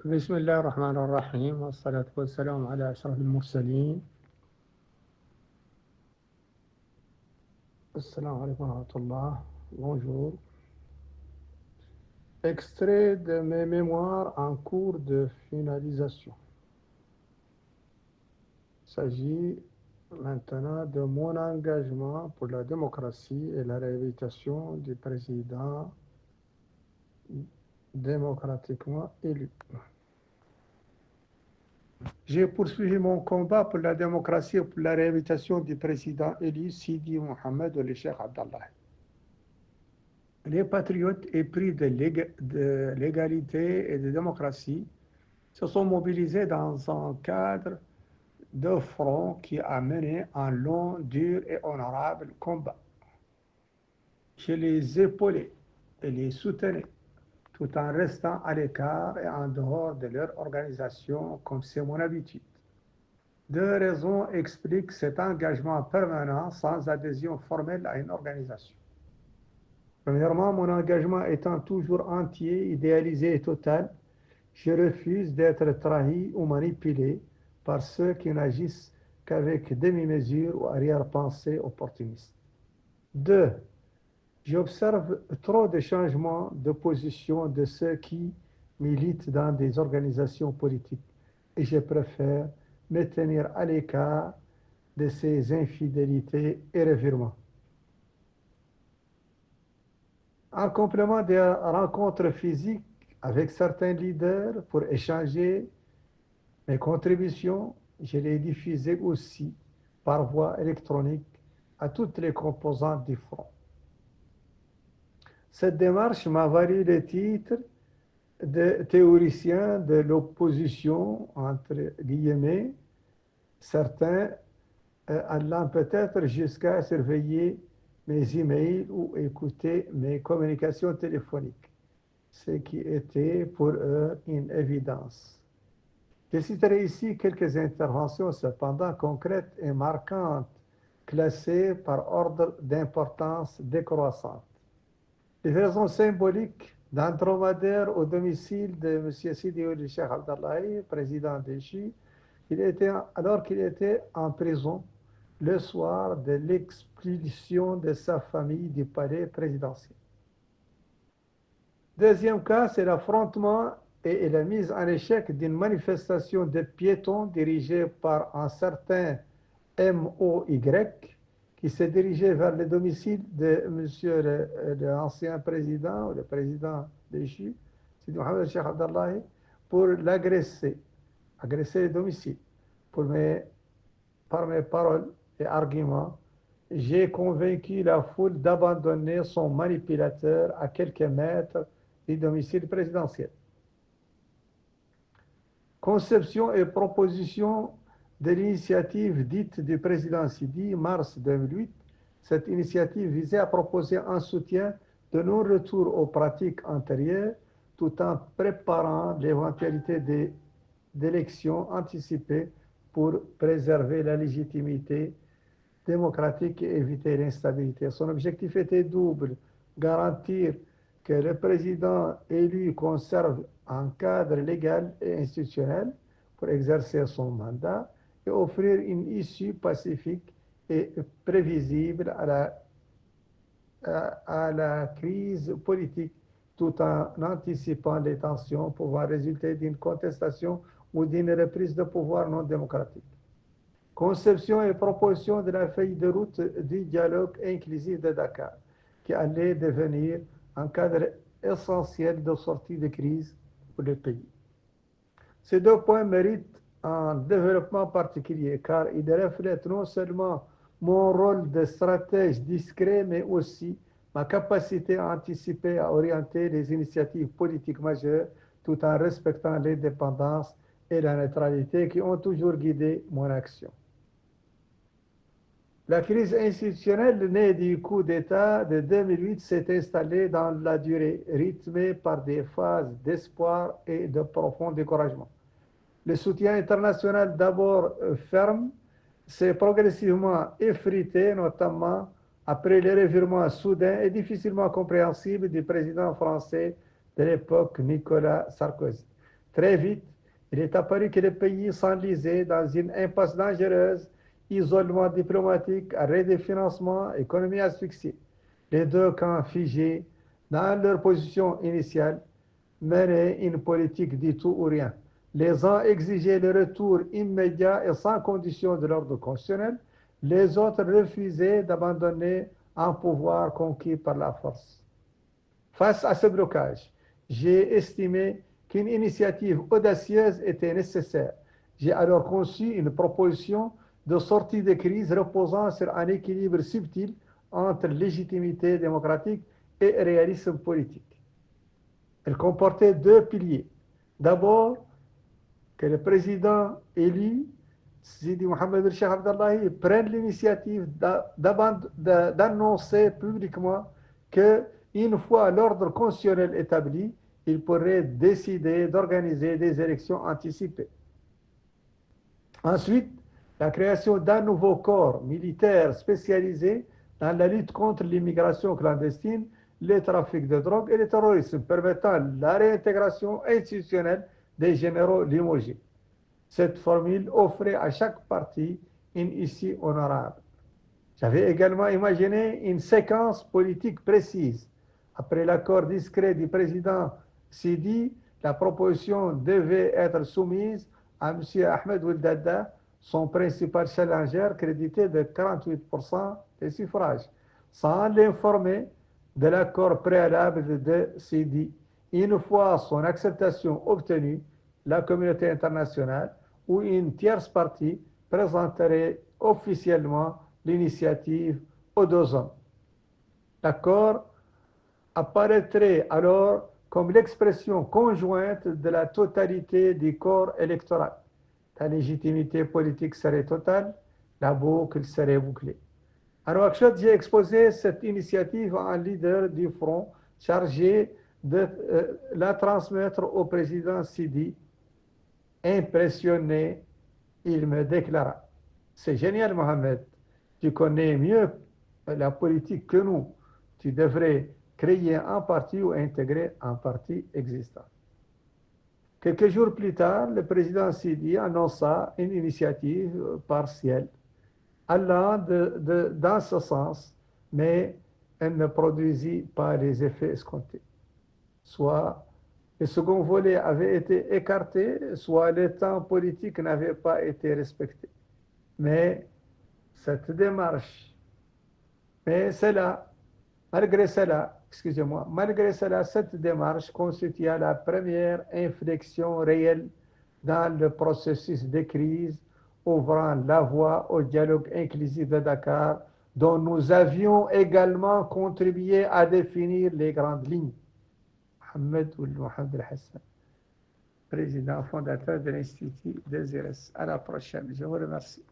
بسم الله الرحمن الرحيم والصلاة والسلام على أشرف المرسلين. السلام عليكم ورحمة الله. Bonjour. Extrait de mes mémoires en cours de finalisation. Il s'agit maintenant de mon engagement pour la démocratie et la réhabilitation du président démocratiquement élu. J'ai poursuivi mon combat pour la démocratie et pour la réhabilitation du président élu Sidi Mohamed El Cheikh Abdallah. Les patriotes épris de l'égalité et de démocratie se sont mobilisés dans un cadre de front qui a mené un long, dur et honorable combat. Je les épaulais et les soutenais tout en restant à l'écart et en dehors de leur organisation comme c'est mon habitude. Deux raisons expliquent cet engagement permanent sans adhésion formelle à une organisation. Premièrement, mon engagement étant toujours entier, idéalisé et total, je refuse d'être trahi ou manipulé par ceux qui n'agissent qu'avec demi-mesure ou arrière-pensée opportuniste. Deux, j'observe trop de changements de position de ceux qui militent dans des organisations politiques et je préfère me tenir à l'écart de ces infidélités et revirements. En complément des rencontres physiques avec certains leaders pour échanger mes contributions, je les diffusais aussi par voie électronique à toutes les composantes du front. Cette démarche m'a valu le titre de théoricien de l'opposition, entre guillemets, certains allant peut-être jusqu'à surveiller mes emails ou écouter mes communications téléphoniques, ce qui était pour eux une évidence. Je citerai ici quelques interventions cependant concrètes et marquantes, classées par ordre d'importance décroissante. Les raisons symboliques d'un dromadaire au domicile de M. Sidi El Cheikh Abdallah, président déchu, alors qu'il était en prison le soir de l'expulsion de sa famille du palais présidentiel. Deuxième cas, c'est l'affrontement et la mise en échec d'une manifestation de piétons dirigée par un certain MOY qui s'est dirigé vers le domicile de monsieur l'ancien président, ou le président déchu, Sidi Mohamed Cheikh Abdallah, pour agresser le domicile. Par mes paroles et arguments, j'ai convaincu la foule d'abandonner son manipulateur à quelques mètres du domicile présidentiel. Conception et proposition de l'initiative dite du président Sidi, mars 2008, cette initiative visait à proposer un soutien de non-retour aux pratiques antérieures tout en préparant l'éventualité d'élections anticipées pour préserver la légitimité démocratique et éviter l'instabilité. Son objectif était double: garantir que le président élu conserve un cadre légal et institutionnel pour exercer son mandat et offrir une issue pacifique et prévisible à la crise politique, tout en anticipant les tensions pouvant résulter d'une contestation ou d'une reprise de pouvoir non démocratique. Conception et proposition de la feuille de route du dialogue inclusif de Dakar, qui allait devenir un cadre essentiel de sortie de crise pour le pays. Ces deux points méritent un développement particulier car ils reflètent non seulement mon rôle de stratège discret, mais aussi ma capacité à anticiper, à orienter les initiatives politiques majeures tout en respectant l'indépendance et la neutralité qui ont toujours guidé mon action. La crise institutionnelle née du coup d'État de 2008 s'est installée dans la durée, rythmée par des phases d'espoir et de profond découragement. Le soutien international, d'abord ferme, s'est progressivement effrité, notamment après le revirement soudain et difficilement compréhensible du président français de l'époque, Nicolas Sarkozy. Très vite, il est apparu que le pays s'enlisait dans une impasse dangereuse, isolement diplomatique, arrêt des financements, économie asphyxiée. Les deux camps figés dans leur position initiale menaient une politique du tout ou rien. Les uns exigeaient le retour immédiat et sans condition de l'ordre constitutionnel, les autres refusaient d'abandonner un pouvoir conquis par la force. Face à ce blocage, j'ai estimé qu'une initiative audacieuse était nécessaire. J'ai alors conçu une proposition de sortie de crise reposant sur un équilibre subtil entre légitimité démocratique et réalisme politique. Elle comportait deux piliers. D'abord, que le président élu, Sidi Mohamed El-Cheikh Abdallahi, prenne l'initiative d'annoncer publiquement qu'une fois l'ordre constitutionnel établi, il pourrait décider d'organiser des élections anticipées. Ensuite, la création d'un nouveau corps militaire spécialisé dans la lutte contre l'immigration clandestine, les trafics de drogue et le terrorisme, permettant la réintégration institutionnelle des généraux limogés. Cette formule offrait à chaque parti une issue honorable. J'avais également imaginé une séquence politique précise. Après l'accord discret du président Sidi, la proposition devait être soumise à M. Ahmed Ould Daddah, son principal challenger, crédité de 48% des suffrages, sans l'informer de l'accord préalable de Sidi. Une fois son acceptation obtenue, la communauté internationale ou une tierce partie présenterait officiellement l'initiative aux deux hommes. L'accord apparaîtrait alors comme l'expression conjointe de la totalité du corps électoral. La légitimité politique serait totale, la boucle serait bouclée. À Nouakchott, j'ai exposé cette initiative à un leader du front chargé de la transmettre au président Sidi. Impressionné, il me déclara: c'est génial, Mohamed, tu connais mieux la politique que nous. Tu devrais créer un parti ou intégrer un parti existant. Quelques jours plus tard, le président Sidi annonça une initiative partielle allant dans ce sens, mais elle ne produisit pas les effets escomptés. Soit le second volet avait été écarté, soit le temps politique n'avait pas été respecté. Mais cette démarche, malgré cela, cette démarche constitua la première inflexion réelle dans le processus de crise, ouvrant la voie au dialogue inclusif de Dakar, dont nous avions également contribué à définir les grandes lignes. Mohamed El Hassan, président fondateur de l'Institut des IRS. À la prochaine. Je vous remercie.